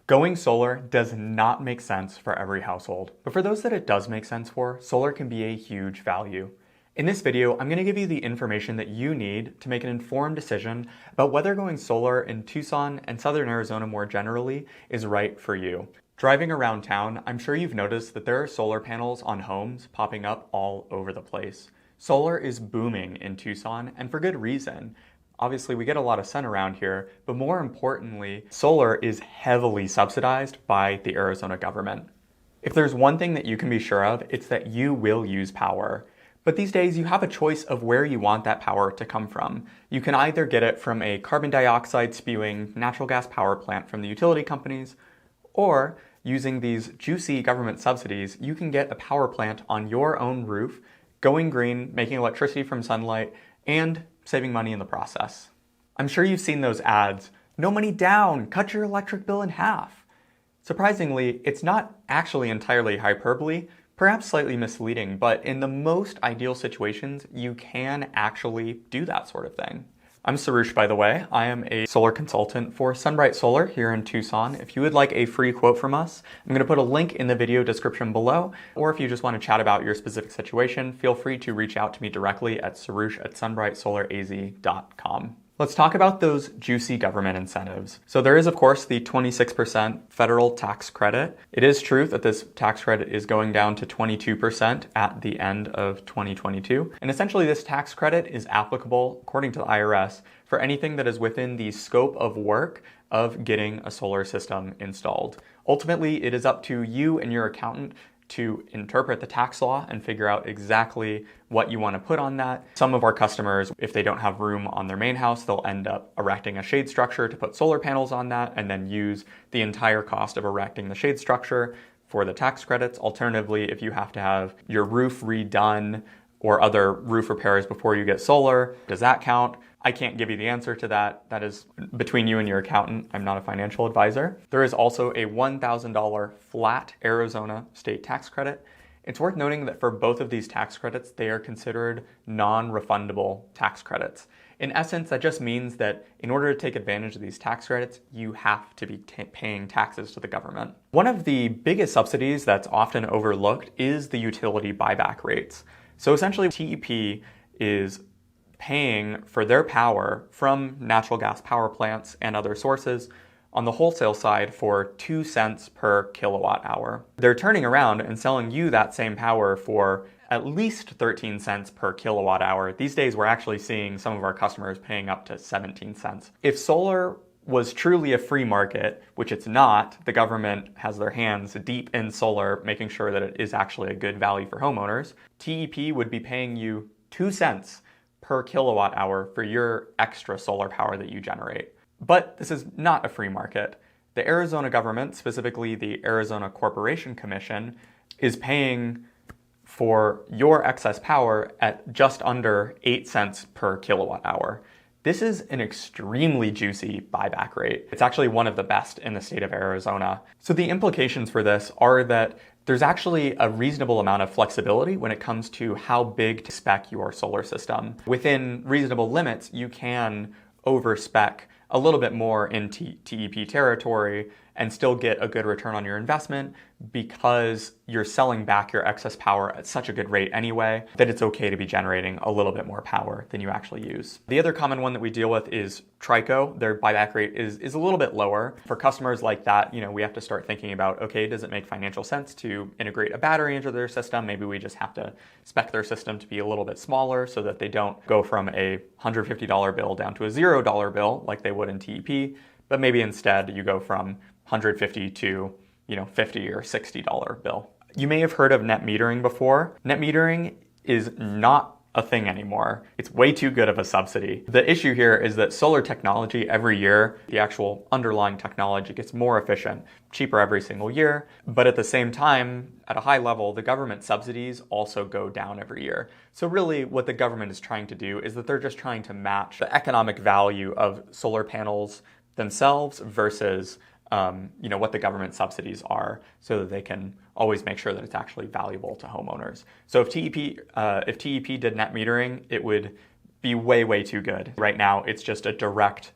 Going solar does not make sense for every household, but for those that it does make sense for, solar can be a huge value. In this video, I'm going to give you the information that you need to make an informed decision about whether going solar in Tucson and southern Arizona more generally is right for you. Driving around town, I'm sure you've noticed that there are solar panels on homes popping up all over the place. Solar is booming in Tucson, and for good reason. Obviously, we get a lot of sun around here, but more importantly, solar is heavily subsidized by the Arizona government. If there's one thing that you can be sure of, it's that you will use power. But these days, you have a choice of where you want that power to come from. You can either get it from a carbon dioxide spewing natural gas power plant from the utility companies, or using these juicy government subsidies, you can get a power plant on your own roof, going green, making electricity from sunlight, and saving money in the process. I'm sure you've seen those ads. No money down, cut your electric bill in half. Surprisingly, it's not actually entirely hyperbole, perhaps slightly misleading, but in the most ideal situations, you can actually do that sort of thing. I'm Sarush, by the way. I am a solar consultant for Sunbright Solar here in Tucson. If you would like a free quote from us, I'm going to put a link in the video description below, or if you just want to chat about your specific situation, feel free to reach out to me directly at sarush@sunbrightsolar.az.com. Let's talk about those juicy government incentives. So there is, of course, the 26% federal tax credit. It is true that this tax credit is going down to 22% at the end of 2022. And essentially, this tax credit is applicable, according to the IRS, for anything that is within the scope of work of getting a solar system installed. Ultimately, it is up to you and your accountant to interpret the tax law and figure out exactly what you want to put on that. Some of our customers, if they don't have room on their main house, they'll end up erecting a shade structure to put solar panels on that and then use the entire cost of erecting the shade structure for the tax credits. Alternatively, if you have to have your roof redone or other roof repairs before you get solar, does that count? I can't give you the answer to that. That is between you and your accountant. I'm not a financial advisor. There is also a $1,000 flat Arizona state tax credit. It's worth noting that for both of these tax credits, they are considered non-refundable tax credits. In essence, that just means that in order to take advantage of these tax credits, you have to be paying taxes to the government. One of the biggest subsidies that's often overlooked is the utility buyback rates. So essentially, TEP is paying for their power from natural gas power plants and other sources on the wholesale side for 2 cents per kilowatt hour. They're turning around and selling you that same power for at least 13 cents per kilowatt hour. These days, we're actually seeing some of our customers paying up to 17 cents. If solar was truly a free market, which it's not, the government has their hands deep in solar, making sure that it is actually a good value for homeowners, TEP would be paying you 2 cents per kilowatt hour for your extra solar power that you generate. But this is not a free market. The Arizona government, specifically the Arizona Corporation Commission, is paying for your excess power at just under 8 cents per kilowatt hour. This is an extremely juicy buyback rate. It's actually one of the best in the state of Arizona. So the implications for this are that there's actually a reasonable amount of flexibility when it comes to how big to spec your solar system. Within reasonable limits, you can overspec a little bit more in TEP territory and still get a good return on your investment because you're selling back your excess power at such a good rate anyway that it's okay to be generating a little bit more power than you actually use. The other common one that we deal with is Trico. Their buyback rate is a little bit lower. For customers like that, we have to start thinking about, okay, does it make financial sense to integrate a battery into their system? Maybe we just have to spec their system to be a little bit smaller so that they don't go from a $150 bill down to a $0 bill like they would in TEP, but maybe instead you go from $150 to $50 or $60 bill. You may have heard of net metering before. Net metering is not a thing anymore. It's way too good of a subsidy. The issue here is that solar technology every year, the actual underlying technology gets more efficient, cheaper every single year, but at the same time, at a high level, the government subsidies also go down every year. So really what the government is trying to do is that they're just trying to match the economic value of solar panels themselves versus what the government subsidies are so that they can always make sure that it's actually valuable to homeowners. So if TEP did net metering, it would be way, way too good. Right now, it's just a direct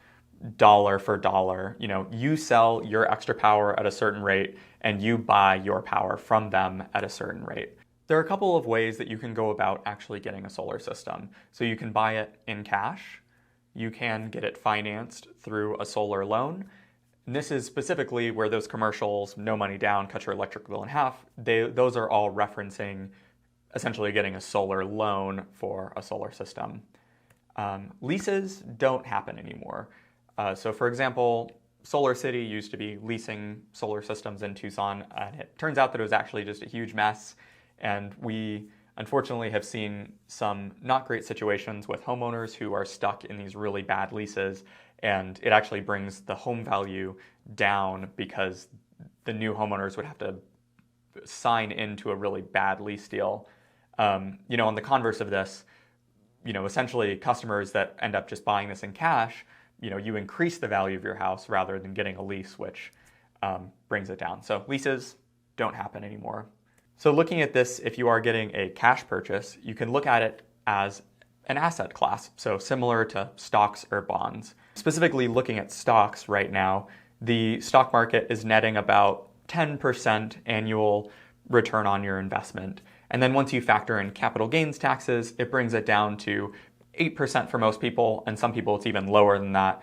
dollar for dollar. You sell your extra power at a certain rate and you buy your power from them at a certain rate. There are a couple of ways that you can go about actually getting a solar system. So you can buy it in cash, you can get it financed through a solar loan. And this is specifically where those commercials, no money down, cut your electric bill in half, those are all referencing essentially getting a solar loan for a solar system. Leases don't happen anymore. So for example, Solar City used to be leasing solar systems in Tucson, and it turns out that it was actually just a huge mess. And we unfortunately have seen some not great situations with homeowners who are stuck in these really bad leases, and it actually brings the home value down because the new homeowners would have to sign into a really bad lease deal. On the converse of this, essentially customers that end up just buying this in cash, you increase the value of your house rather than getting a lease, which brings it down. So leases don't happen anymore. So looking at this, if you are getting a cash purchase, you can look at it as an asset class, so similar to stocks or bonds. Specifically looking at stocks right now, the stock market is netting about 10% annual return on your investment. And then once you factor in capital gains taxes, it brings it down to 8% for most people, and some people it's even lower than that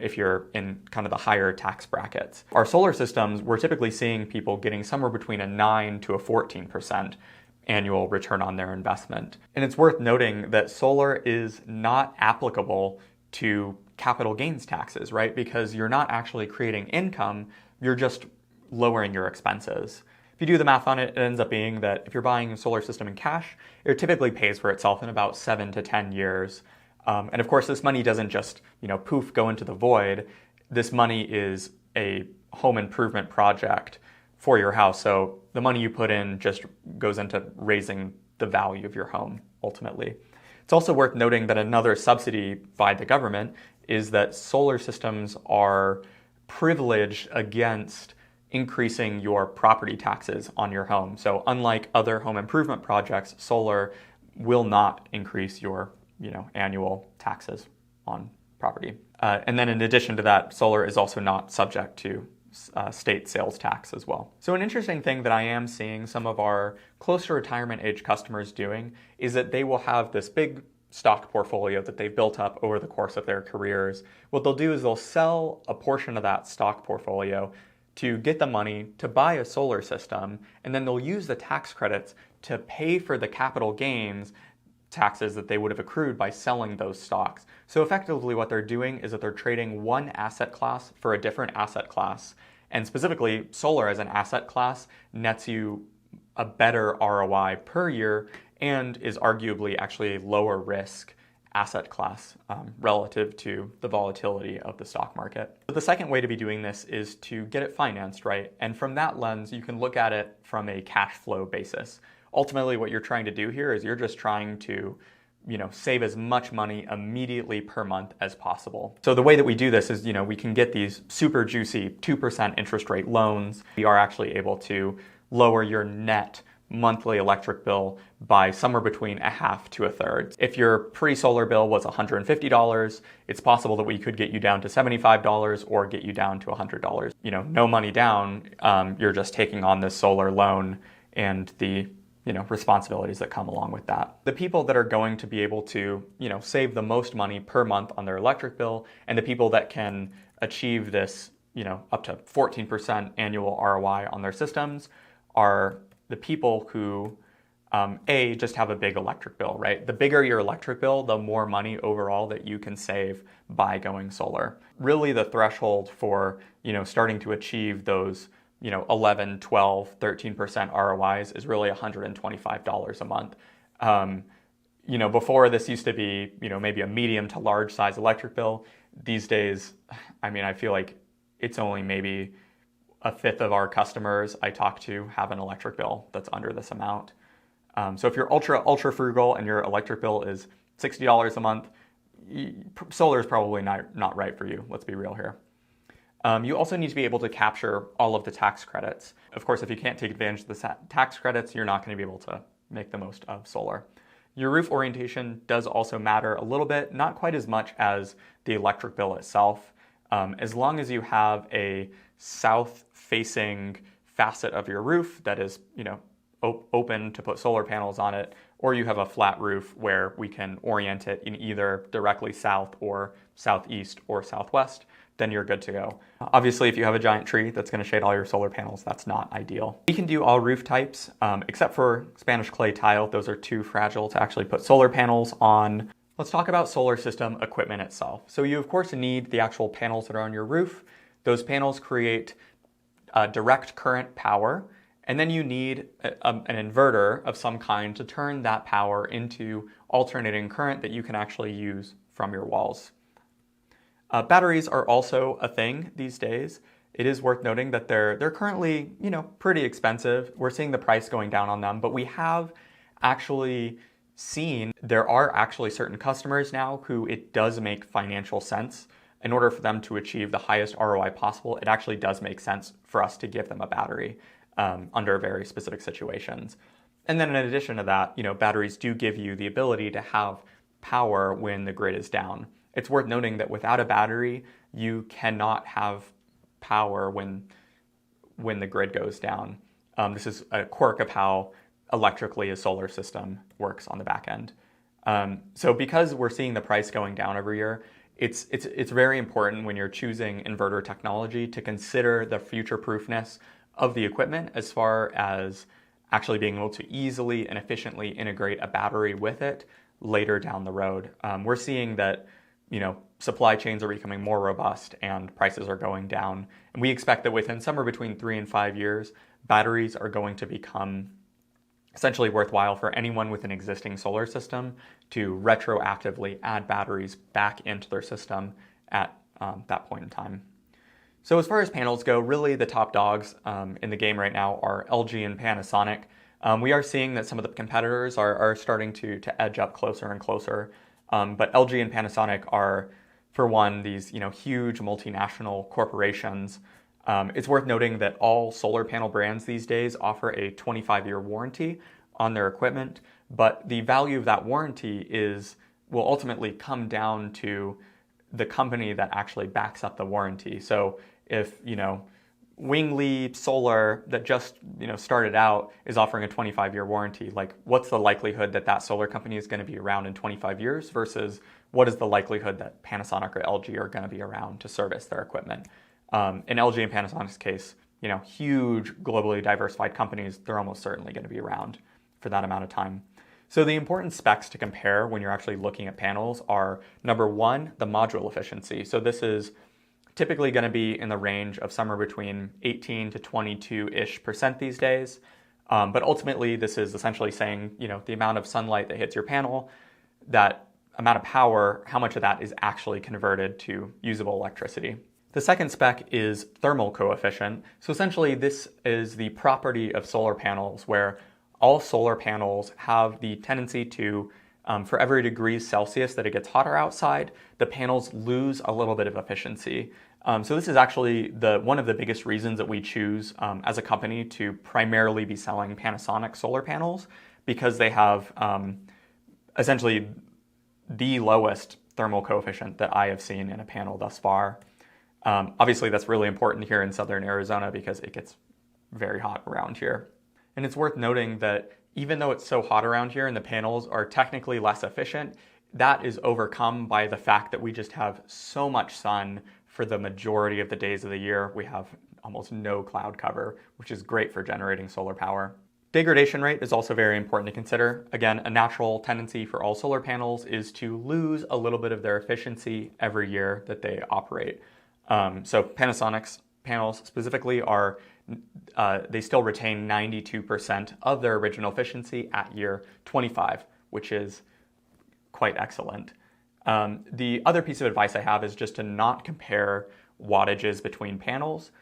if you're in kind of the higher tax brackets. Our solar systems, we're typically seeing people getting somewhere between a 9 to a 14% annual return on their investment. And it's worth noting that solar is not applicable to capital gains taxes, right? Because you're not actually creating income, you're just lowering your expenses. If you do the math on it, it ends up being that if you're buying a solar system in cash, it typically pays for itself in about 7 to 10 years. And of course, this money doesn't just, poof, go into the void. This money is a home improvement project for your house. So the money you put in just goes into raising the value of your home, ultimately. It's also worth noting that another subsidy by the government is that solar systems are privileged against increasing your property taxes on your home. So unlike other home improvement projects, solar will not increase your annual taxes on property. And then in addition to that, solar is also not subject to state sales tax as well. So an interesting thing that I am seeing some of our close to retirement age customers doing is that they will have this big stock portfolio that they've built up over the course of their careers. What they'll do is they'll sell a portion of that stock portfolio to get the money to buy a solar system, and then they'll use the tax credits to pay for the capital gains taxes that they would have accrued by selling those stocks. So effectively what they're doing is that they're trading one asset class for a different asset class. And specifically, solar as an asset class nets you a better ROI per year and is arguably actually a lower risk asset class relative to the volatility of the stock market. But the second way to be doing this is to get it financed, right? And from that lens, you can look at it from a cash flow basis. Ultimately, what you're trying to do here is you're just trying to, save as much money immediately per month as possible. So the way that we do this is, we can get these super juicy 2% interest rate loans. We are actually able to lower your net monthly electric bill by somewhere between a half to a third. If your pre-solar bill was $150, it's possible that we could get you down to $75 or get you down to $100. No money down, you're just taking on this solar loan and the responsibilities that come along with that. The people that are going to be able to, save the most money per month on their electric bill, and the people that can achieve this, up to 14% annual ROI on their systems are the people who, just have a big electric bill, right? The bigger your electric bill, the more money overall that you can save by going solar. Really the threshold for, starting to achieve those 11, 12, 13% ROIs is really $125 a month. Before this used to be, maybe a medium to large size electric bill. These days, I feel like it's only maybe a fifth of our customers I talk to have an electric bill that's under this amount. So if you're ultra frugal and your electric bill is $60 a month, solar is probably not right for you. Let's be real here. You also need to be able to capture all of the tax credits. Of course, if you can't take advantage of the tax credits, you're not going to be able to make the most of solar. Your roof orientation does also matter a little bit, not quite as much as the electric bill itself. As long as you have a south-facing facet of your roof that is, open to put solar panels on it, or you have a flat roof where we can orient it in either directly south or southeast or southwest, then you're good to go. Obviously, if you have a giant tree that's going to shade all your solar panels, that's not ideal. We can do all roof types, except for Spanish clay tile. Those are too fragile to actually put solar panels on. Let's talk about solar system equipment itself. So you, of course, need the actual panels that are on your roof. Those panels create direct current power, and then you need an inverter of some kind to turn that power into alternating current that you can actually use from your walls. Batteries are also a thing these days. It is worth noting that they're currently, pretty expensive. We're seeing the price going down on them, but we have actually seen there are actually certain customers now who it does make financial sense. In order for them to achieve the highest ROI possible, it actually does make sense for us to give them a battery under very specific situations. And then in addition to that, batteries do give you the ability to have power when the grid is down. It's worth noting that without a battery, you cannot have power when the grid goes down. This is a quirk of how electrically a solar system works on the back end. So because we're seeing the price going down every year, it's very important when you're choosing inverter technology to consider the future-proofness of the equipment as far as actually being able to easily and efficiently integrate a battery with it later down the road. We're seeing that supply chains are becoming more robust and prices are going down. And we expect that within somewhere between 3 and 5 years, batteries are going to become essentially worthwhile for anyone with an existing solar system to retroactively add batteries back into their system at that point in time. So as far as panels go, really the top dogs in the game right now are LG and Panasonic. We are seeing that some of the competitors are starting to edge up closer and closer. But LG and Panasonic are, for one, these huge multinational corporations. It's worth noting that all solar panel brands these days offer a 25-year warranty on their equipment, but the value of that warranty will ultimately come down to the company that actually backs up the warranty. So if Wingly Solar that just started out is offering a 25-year warranty, like what's the likelihood that that solar company is going to be around in 25 years versus what is the likelihood that Panasonic or LG are going to be around to service their equipment? In LG and Panasonic's case, huge globally diversified companies, they're almost certainly going to be around for that amount of time. So the important specs to compare when you're actually looking at panels are, number one, the module efficiency. So this is typically going to be in the range of somewhere between 18 to 22-ish% these days. But ultimately, this is essentially saying, the amount of sunlight that hits your panel, that amount of power, how much of that is actually converted to usable electricity. The second spec is thermal coefficient. So essentially, this is the property of solar panels where all solar panels have the tendency to, for every degree Celsius that it gets hotter outside, the panels lose a little bit of efficiency. So this is actually one of the biggest reasons that we choose as a company to primarily be selling Panasonic solar panels, because they have essentially the lowest thermal coefficient that I have seen in a panel thus far. Obviously, that's really important here in southern Arizona because it gets very hot around here. And it's worth noting that even though it's so hot around here and the panels are technically less efficient, that is overcome by the fact that we just have so much sun for the majority of the days of the year. We have almost no cloud cover, which is great for generating solar power. Degradation rate is also very important to consider. Again, a natural tendency for all solar panels is to lose a little bit of their efficiency every year that they operate. So Panasonic's panels specifically they still retain 92% of their original efficiency at year 25, which is quite excellent. The other piece of advice I have is just to not compare wattages between panels.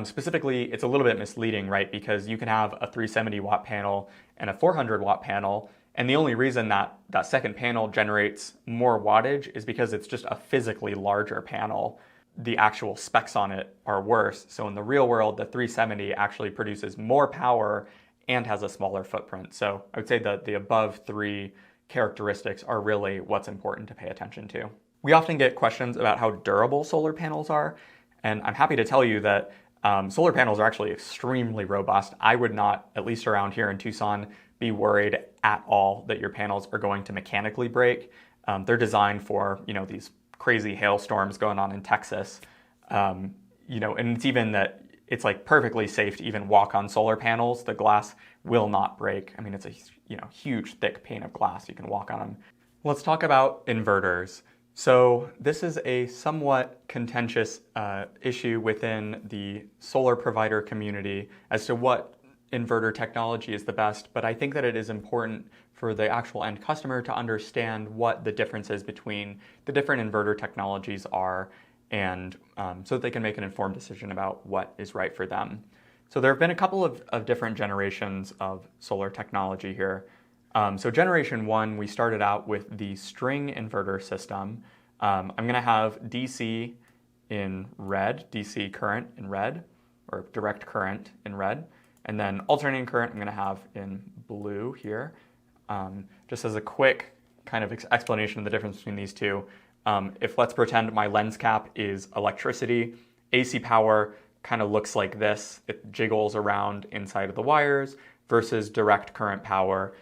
Specifically, it's a little bit misleading, right? Because you can have a 370 watt panel and a 400 watt panel, and the only reason that second panel generates more wattage is because it's just a physically larger panel. The actual specs on it are worse. So in the real world, the 370 actually produces more power and has a smaller footprint. So I would say that the above three characteristics are really what's important to pay attention to. We often get questions about how durable solar panels are, and I'm happy to tell you that solar panels are actually extremely robust. I would not, at least around here in Tucson, be worried at all that your panels are going to mechanically break. They're designed for, these crazy hailstorms going on in Texas. And it's even that it's like perfectly safe to even walk on solar panels. The glass will not break. I mean, it's a huge, thick pane of glass. You can walk on them. Let's talk about inverters. So this is a somewhat contentious issue within the solar provider community as to what inverter technology is the best, but I think that it is important for the actual end customer to understand what the differences between the different inverter technologies are, and so that they can make an informed decision about what is right for them. So there have been a couple of different generations of solar technology here. So generation 1, we started out with the string inverter system. I'm going to have DC in red, DC current in red, or direct current in red, and then alternating current I'm going to have in blue here. Just as a quick kind of explanation of the difference between these two, if let's pretend my lens cap is electricity, AC power kind of looks like this. It jiggles around inside of the wires, versus direct current power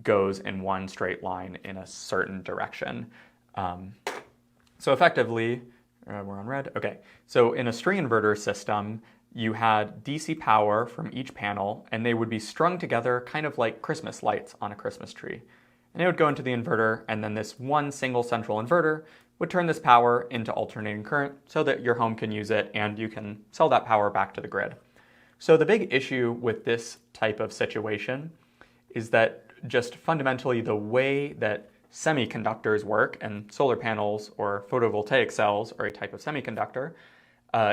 goes in one straight line in a certain direction. So effectively, we're on red. Okay, so in a string inverter system, you had DC power from each panel, and they would be strung together kind of like Christmas lights on a Christmas tree. And it would go into the inverter, and then this one single central inverter would turn this power into alternating current so that your home can use it and you can sell that power back to the grid. So the big issue with this type of situation is that just fundamentally the way that semiconductors work, and solar panels or photovoltaic cells are a type of semiconductor,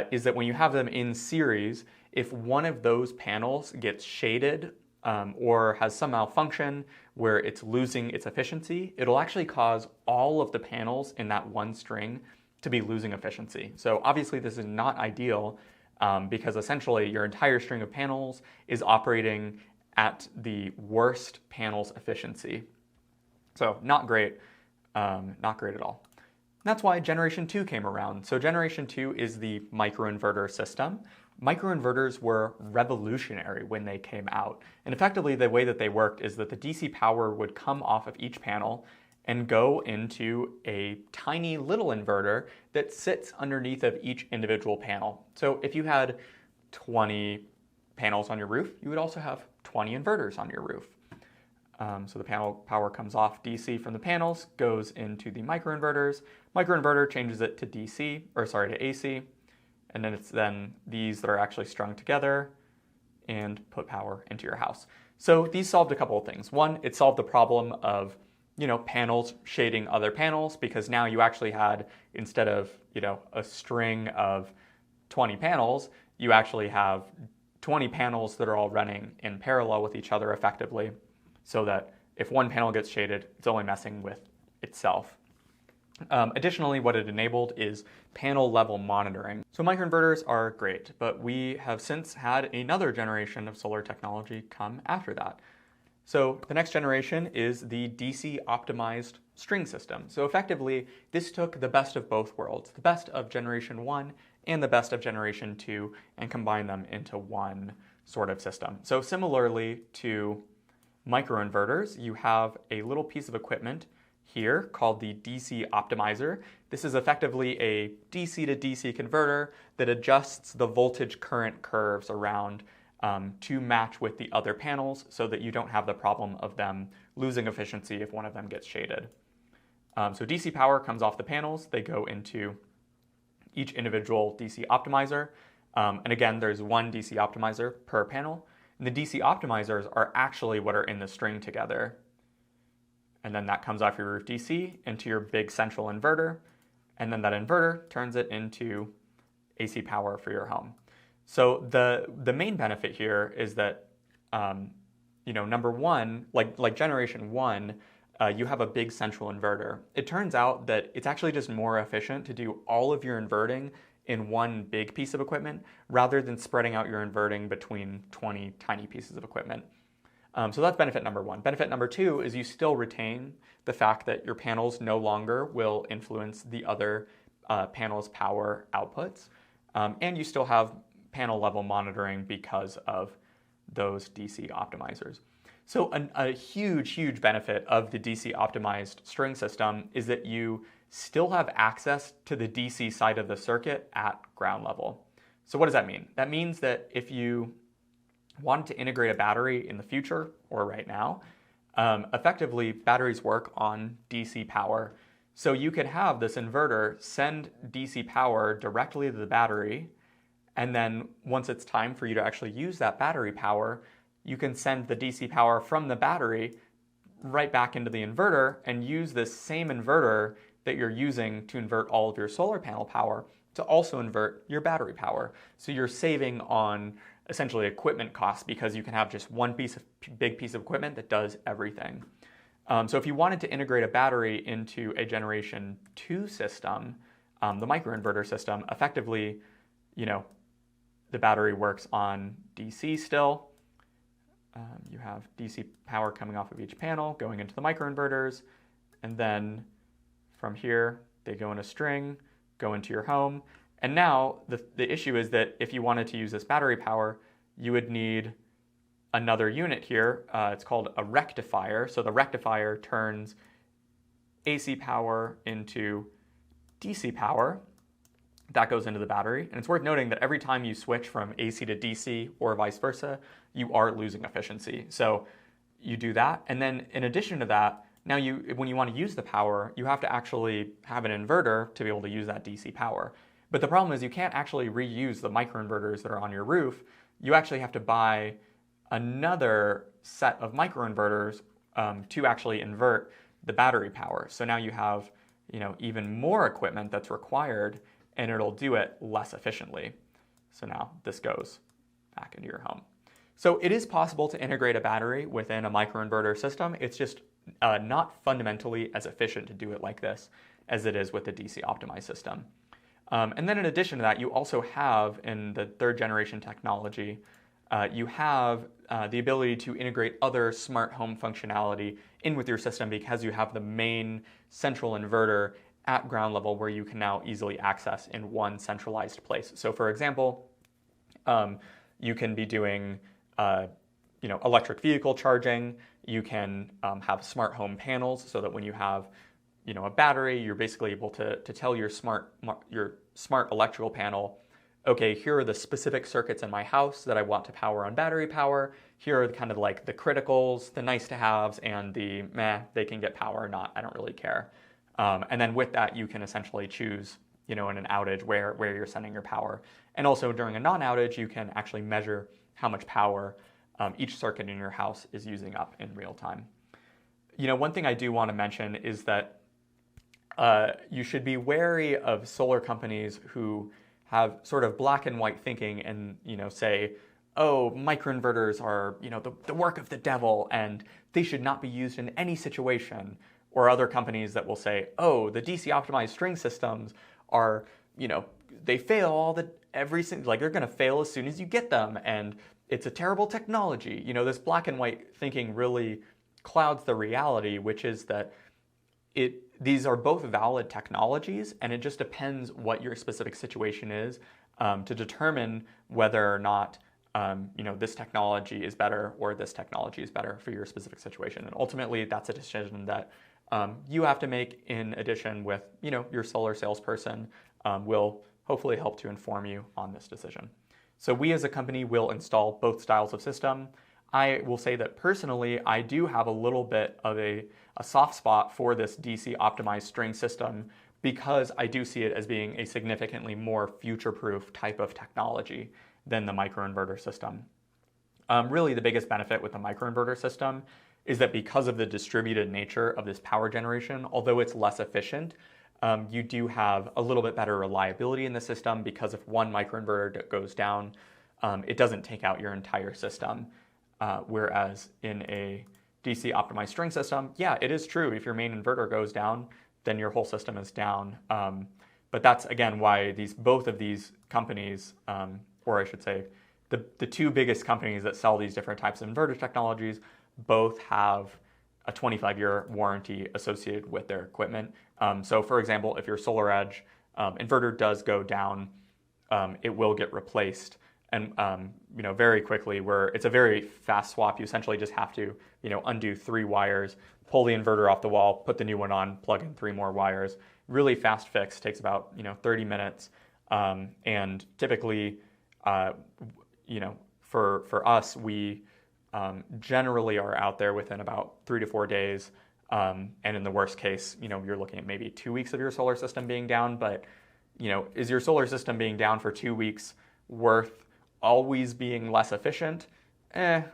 is that when you have them in series, if one of those panels gets shaded or has some malfunction where it's losing its efficiency, it'll actually cause all of the panels in that one string to be losing efficiency. So obviously this is not ideal because essentially your entire string of panels is operating at the worst panel's efficiency. So not great at all. That's why Generation 2 came around. So Generation 2 is the microinverter system. Microinverters were revolutionary when they came out. And effectively the way that they worked is that the DC power would come off of each panel and go into a tiny little inverter that sits underneath of each individual panel. So if you had 20 panels on your roof, you would also have 20 inverters on your roof. So the panel power comes off DC from the panels, goes into the microinverters. Microinverter changes it to to AC, and then it's then these that are actually strung together and put power into your house. So these solved a couple of things. One, it solved the problem of panels shading other panels, because now you actually had, instead of a string of 20 panels, you actually have 20 panels that are all running in parallel with each other effectively, so that if one panel gets shaded, it's only messing with itself. Additionally, what it enabled is panel level monitoring. So microinverters are great, but we have since had another generation of solar technology come after that. So the next generation is the DC optimized string system. So effectively, this took the best of both worlds, the best of Generation 1 and the best of Generation 2, and combined them into one sort of system. So similarly to microinverters, you have a little piece of equipment here called the DC optimizer. This is effectively a DC to DC converter that adjusts the voltage current curves around to match with the other panels so that you don't have the problem of them losing efficiency if one of them gets shaded. So DC power comes off the panels, they go into each individual DC optimizer. And again, there's one DC optimizer per panel. And the DC optimizers are actually what are in the string together. And then that comes off your roof DC into your big central inverter. And then that inverter turns it into AC power for your home. So the main benefit here is that, number one, like Generation 1, you have a big central inverter. It turns out that it's actually just more efficient to do all of your inverting in one big piece of equipment rather than spreading out your inverting between 20 tiny pieces of equipment. So that's benefit number one. Benefit number two is you still retain the fact that your panels no longer will influence the other panel's power outputs. And you still have panel level monitoring because of those DC optimizers. So a huge benefit of the DC optimized string system is that you still have access to the DC side of the circuit at ground level. So what does that mean? That means that if you wanted to integrate a battery in the future or right now, effectively batteries work on DC power. So you could have this inverter send DC power directly to the battery, and then once it's time for you to actually use that battery power, you can send the DC power from the battery right back into the inverter and use this same inverter that you're using to invert all of your solar panel power to also invert your battery power. So you're saving on essentially equipment costs because you can have just one big piece of equipment that does everything. So if you wanted to integrate a battery into a Generation 2 system, the microinverter system, effectively, the battery works on DC still. You have DC power coming off of each panel, going into the microinverters, and then from here, they go in a string, go into your home. And now the issue is that if you wanted to use this battery power, you would need another unit here. It's called a rectifier. So the rectifier turns AC power into DC power. That goes into the battery. And it's worth noting that every time you switch from AC to DC or vice versa, you are losing efficiency. So you do that. And then in addition to that, now when you want to use the power, you have to actually have an inverter to be able to use that DC power. But the problem is you can't actually reuse the microinverters that are on your roof. You actually have to buy another set of microinverters to actually invert the battery power. So now you have even more equipment that's required, and it'll do it less efficiently. So now this goes back into your home. So it is possible to integrate a battery within a microinverter system. It's just not fundamentally as efficient to do it like this as it is with the DC optimized system. And then in addition to that, you also have in the third generation technology, you have the ability to integrate other smart home functionality in with your system because you have the main central inverter at ground level where you can now easily access in one centralized place. So for example, you can be doing electric vehicle charging. You can have smart home panels so that when you have a battery, you're basically able to tell your smart electrical panel, okay, here are the specific circuits in my house that I want to power on battery power. Here are kind of like the criticals, the nice to haves, and the they can get power or not, I don't really care. And then with that, you can essentially choose, in an outage where you're sending your power. And also during a non-outage, you can actually measure how much power each circuit in your house is using up in real time. One thing I do want to mention is that you should be wary of solar companies who have sort of black and white thinking and, say, oh, microinverters are, the work of the devil and they should not be used in any situation. Or other companies that will say, oh, the DC optimized string systems are, they fail they're going to fail as soon as you get them. And it's a terrible technology. This black and white thinking really clouds the reality, which is that these are both valid technologies, and it just depends what your specific situation is to determine whether or not this technology is better or this technology is better for your specific situation. And ultimately, that's a decision that you have to make in addition with your solar salesperson will hopefully help to inform you on this decision. So we as a company will install both styles of system. I will say that personally, I do have a little bit of a soft spot for this DC optimized string system because I do see it as being a significantly more future-proof type of technology than the microinverter system. Really, the biggest benefit with the microinverter system is that because of the distributed nature of this power generation, although it's less efficient, you do have a little bit better reliability in the system because if one microinverter goes down, it doesn't take out your entire system. Whereas in a DC optimized string system, yeah, it is true. If your main inverter goes down, then your whole system is down. But that's, again, why both of these companies, or I should say, the two biggest companies that sell these different types of inverter technologies both have a 25-year warranty associated with their equipment. So for example, if your SolarEdge inverter does go down, it will get replaced, and very quickly. Where it's a very fast swap. You essentially just have to undo 3 wires, pull the inverter off the wall, put the new one on, plug in 3 more wires. Really fast fix, takes about 30 minutes, and typically, for us, we generally are out there within about 3 to 4 days. And in the worst case, you're looking at maybe 2 weeks of your solar system being down. But, is your solar system being down for 2 weeks worth always being less efficient? I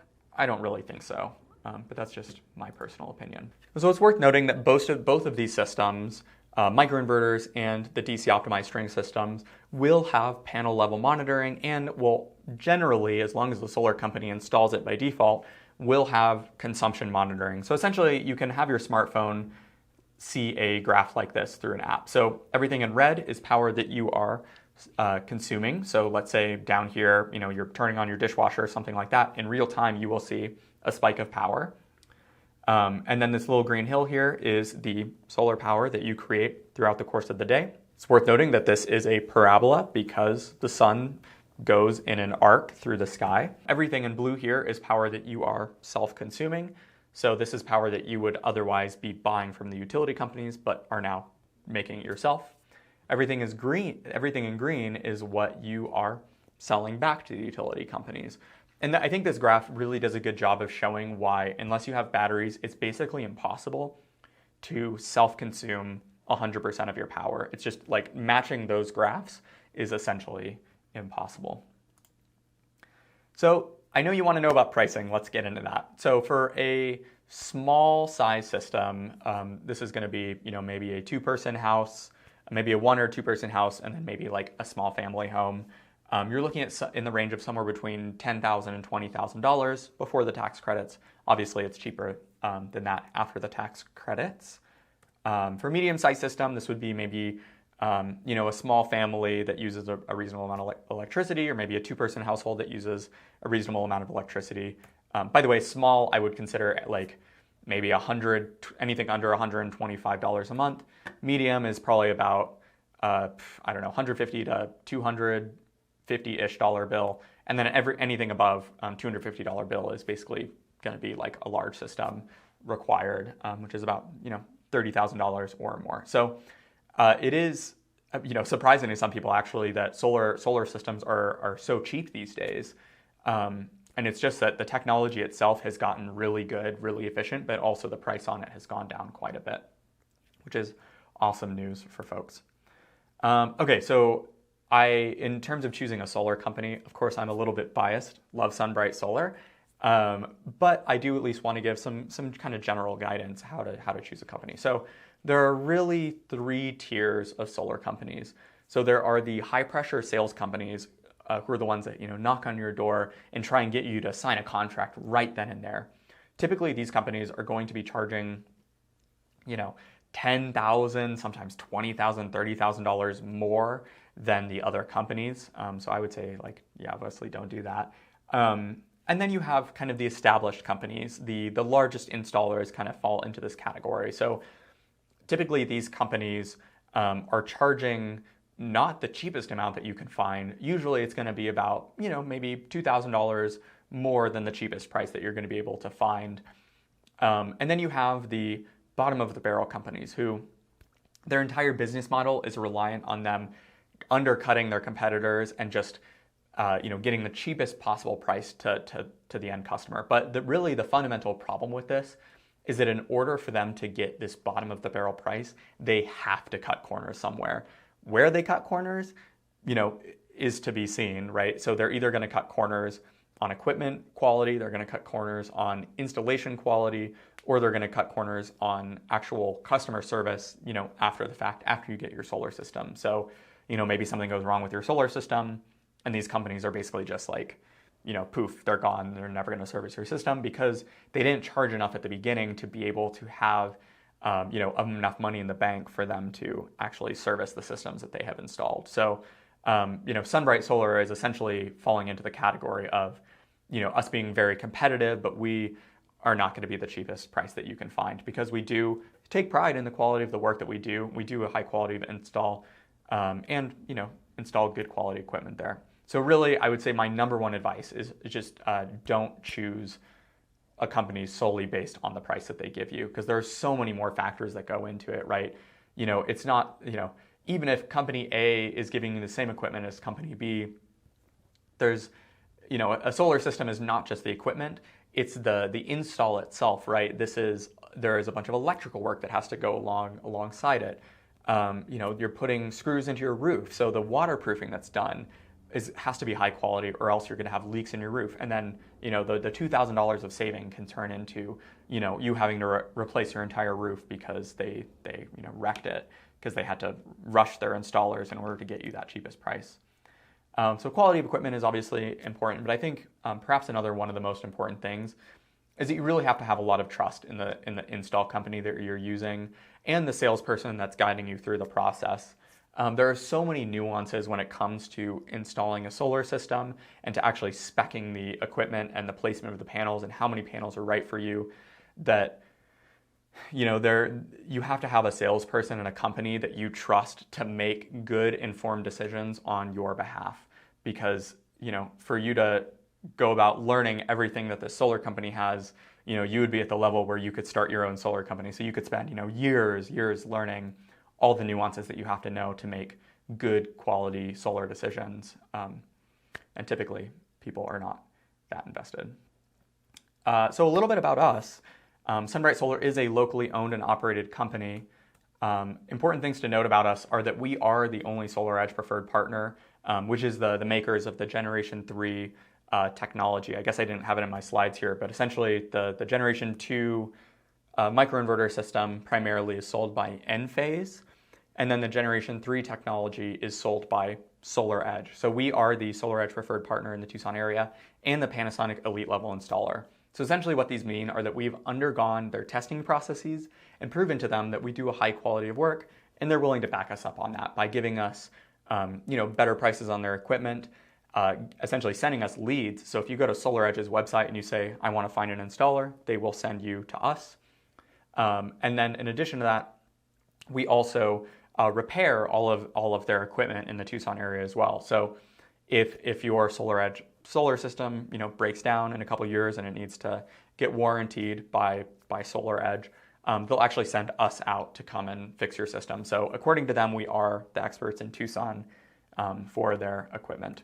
don't really think so. But that's just my personal opinion. So it's worth noting that both of these systems, microinverters and the DC optimized string systems, will have panel level monitoring and will generally, as long as the solar company installs it by default, will have consumption monitoring. So essentially, you can have your smartphone see a graph like this through an app. So everything in red is power that you are consuming. So let's say down here, you're turning on your dishwasher or something like that. In real time, you will see a spike of power. And then this little green hill here is the solar power that you create throughout the course of the day. It's worth noting that this is a parabola because the sun goes in an arc through the sky. Everything in blue here is power that you are self-consuming. So this is power that you would otherwise be buying from the utility companies, but are now making it yourself. Everything is green. Everything in green is what you are selling back to the utility companies. And I think this graph really does a good job of showing why, unless you have batteries, it's basically impossible to self-consume 100% of your power. It's just like matching those graphs is essentially impossible. So I know you want to know about pricing. Let's get into that. So for a small size system, this is going to be, maybe a 2-person house, maybe a 1 or 2-person house, and then maybe like a small family home. You're looking at in the range of somewhere between $10,000 and $20,000 before the tax credits. Obviously, it's cheaper than that after the tax credits. For medium-sized system, this would be maybe a small family that uses a reasonable amount of electricity, or maybe a 2-person household that uses a reasonable amount of electricity. By the way, small I would consider like maybe anything under $125 a month. Medium is probably about $150 to $250-ish bill, and then anything above $250 bill is basically going to be like a large system required, which is about $30,000 or more. So it is surprising to some people actually that solar systems are so cheap these days. And it's just that the technology itself has gotten really good, really efficient, but also the price on it has gone down quite a bit, which is awesome news for folks. Okay, so in terms of choosing a solar company, of course, I'm a little bit biased, love Sunbright Solar, but I do at least want to give some kind of general guidance how to choose a company. So there are really 3 tiers of solar companies. So there are the high pressure sales companies who are the ones that knock on your door and try and get you to sign a contract right then and there. Typically, these companies are going to be charging $10,000, sometimes $20,000, $30,000 more than the other companies. So I would say obviously don't do that. And then you have kind of the established companies. The largest installers kind of fall into this category. So typically these companies are charging not the cheapest amount that you can find. Usually it's going to be about, maybe $2,000 more than the cheapest price that you're going to be able to find. And then you have the bottom of the barrel companies who their entire business model is reliant on them undercutting their competitors and just getting the cheapest possible price to the end customer. But really the fundamental problem with this is that in order for them to get this bottom of the barrel price, they have to cut corners somewhere. Where they cut corners, is to be seen, right? So they're either going to cut corners on equipment quality, they're going to cut corners on installation quality, or they're going to cut corners on actual customer service, after the fact, after you get your solar system. So, maybe something goes wrong with your solar system, and these companies are basically just like, poof, they're gone. They're never going to service your system because they didn't charge enough at the beginning to be able to have enough money in the bank for them to actually service the systems that they have installed. So, Sunbright Solar is essentially falling into the category of, us being very competitive, but we are not going to be the cheapest price that you can find, because we do take pride in the quality of the work that we do. We do a high quality of install and, install good quality equipment there. So really, I would say my number one advice is just don't choose a company solely based on the price that they give you, because there are so many more factors that go into it, right? It's not, even if company A is giving you the same equipment as company B, there's, a solar system is not just the equipment, it's the install itself, right? There is a bunch of electrical work that has to go alongside it. You're putting screws into your roof, so the waterproofing that's done has to be high quality, or else you're going to have leaks in your roof. And then, the $2,000 of saving can turn into, you having to replace your entire roof because they wrecked it because they had to rush their installers in order to get you that cheapest price. So quality of equipment is obviously important, but I think perhaps another one of the most important things is that you really have to have a lot of trust in the install company that you're using and the salesperson that's guiding you through the process. There are so many nuances when it comes to installing a solar system and to actually speccing the equipment and the placement of the panels and how many panels are right for you, that you have to have a salesperson and a company that you trust to make good, informed decisions on your behalf. Because, for you to go about learning everything that the solar company has, you would be at the level where you could start your own solar company. So you could spend, years learning all the nuances that you have to know to make good quality solar decisions. And typically, people are not that invested. So a little bit about us. Sunbright Solar is a locally owned and operated company. Important things to note about us are that we are the only SolarEdge preferred partner, which is the makers of the Generation 3 technology. I guess I didn't have it in my slides here, but essentially the Generation 2 microinverter system primarily is sold by Enphase, and then the Generation 3 technology is sold by SolarEdge. So we are the SolarEdge preferred partner in the Tucson area and the Panasonic Elite Level installer. So essentially what these mean are that we've undergone their testing processes and proven to them that we do a high quality of work, and they're willing to back us up on that by giving us better prices on their equipment, essentially sending us leads. So if you go to SolarEdge's website and you say, I want to find an installer, they will send you to us. And then in addition to that, we also repair all of their equipment in the Tucson area as well. So if your SolarEdge solar system breaks down in a couple years and it needs to get warrantied by SolarEdge, they'll actually send us out to come and fix your system. So according to them, we are the experts in Tucson for their equipment.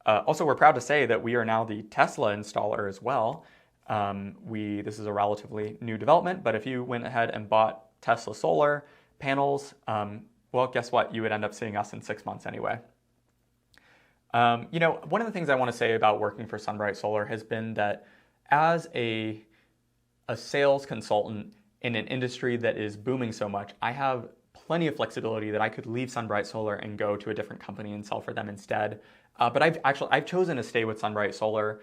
Also, we're proud to say that we are now the Tesla installer as well. This is a relatively new development, but if you went ahead and bought Tesla solar panels, well, guess what? You would end up seeing us in 6 months anyway. One of the things I want to say about working for Sunbright Solar has been that as a sales consultant in an industry that is booming so much, I have plenty of flexibility that I could leave Sunbright Solar and go to a different company and sell for them instead. But I've chosen to stay with Sunbright Solar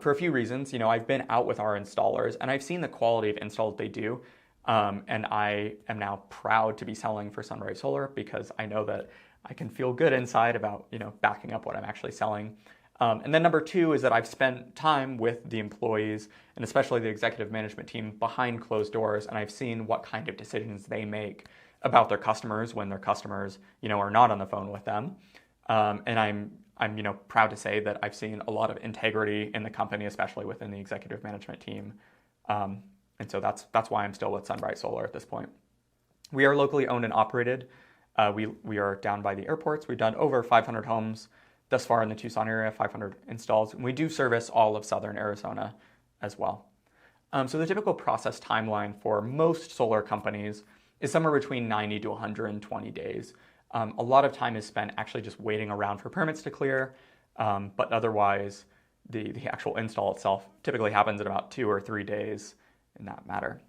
for a few reasons. I've been out with our installers and I've seen the quality of install that they do. And I am now proud to be selling for Sunbright Solar because I know that I can feel good inside about, backing up what I'm actually selling. And then number two is that I've spent time with the employees and especially the executive management team behind closed doors, and I've seen what kind of decisions they make about their customers when their customers, are not on the phone with them. And I'm proud to say that I've seen a lot of integrity in the company, especially within the executive management team. And so that's why I'm still with Sunbright Solar at this point. We are locally owned and operated. We are down by the airports. We've done over 500 homes thus far in the Tucson area, 500 installs. And we do service all of southern Arizona as well. So the typical process timeline for most solar companies is somewhere between 90 to 120 days. A lot of time is spent actually just waiting around for permits to clear, but otherwise the actual install itself typically happens in about 2 or 3 days in that matter.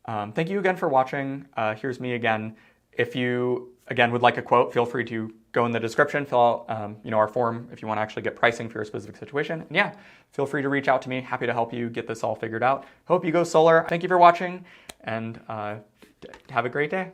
Thank you again for watching. Here's me again. If you, again, would like a quote, feel free to go in the description, fill out our form if you want to actually get pricing for your specific situation. And yeah, feel free to reach out to me. Happy to help you get this all figured out. Hope you go solar. Thank you for watching, and have a great day.